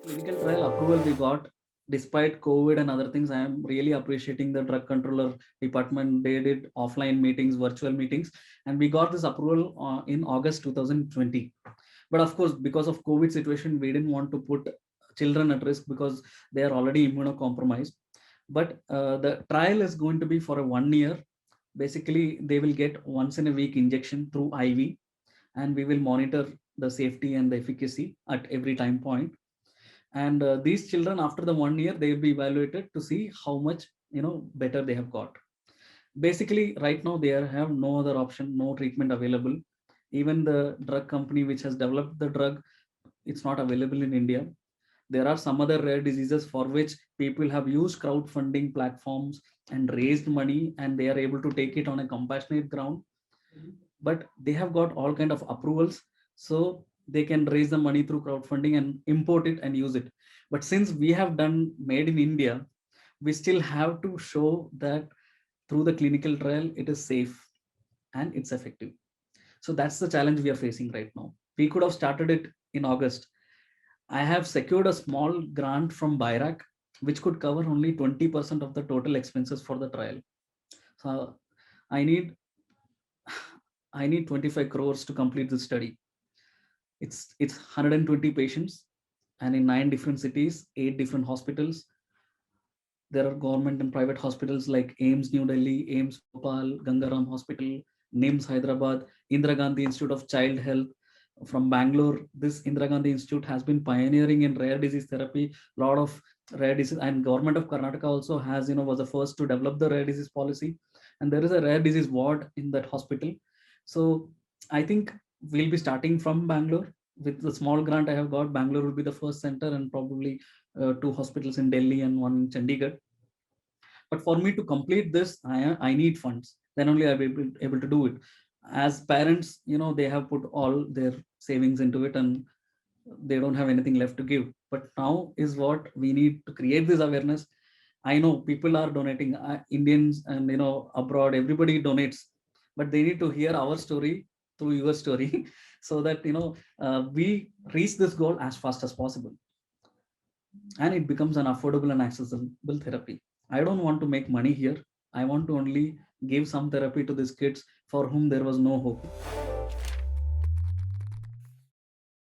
Clinical trial approval we got despite COVID and other things. I am really appreciating the drug controller department. They did offline meetings, virtual meetings, and we got this approval in August 2020. But of course, because of COVID situation, we didn't want to put children at risk because they are already immunocompromised. But the trial is going to be for a 1 year. Basically, they will get once in a week injection through IV, and we will monitor the safety and the efficacy at every time point. And these children, after the 1 year, they will be evaluated to see how much better they have got. Basically, right now they have no other option, no treatment available. Even the drug company which has developed the drug, it's not available in India. There are some other rare diseases for which people have used crowdfunding platforms and raised money, and they are able to take it on a compassionate ground. But they have got all kind of approvals, so they can raise the money through crowdfunding and import it and use it. But since we have done made in India, we still have to show that through the clinical trial it is safe and it's effective. So that's the challenge we are facing right now. We could have started it in August. I have secured a small grant from BIRAC, which could cover only 20% of the total expenses for the trial. So I need I need 25 crores to complete the study. It's 120 patients, and in 9 different cities, 8 different hospitals. There are government and private hospitals like AIMS New Delhi, AIMS Bhopal, Gangaram Hospital, NIMS Hyderabad, Indira Gandhi Institute of Child Health from Bangalore. This Indira Gandhi Institute has been pioneering in rare disease therapy. A lot of rare disease, and government of Karnataka also has was the first to develop the rare disease policy, and there is a rare disease ward in that hospital. So I think we'll be starting from Bangalore. With the small grant I have got, Bangalore will be the first center, and probably 2 hospitals in Delhi and one in Chandigarh. But for me to complete this, I need funds. Then only I'll be able to do it. As parents, they have put all their savings into it, and they don't have anything left to give. But now is what we need to create this awareness. I know people are donating, Indians and abroad, everybody donates, but they need to hear our story through your story, so that we reach this goal as fast as possible, and it becomes an affordable and accessible therapy. I don't want to make money here. I want to only give some therapy to these kids for whom there was no hope.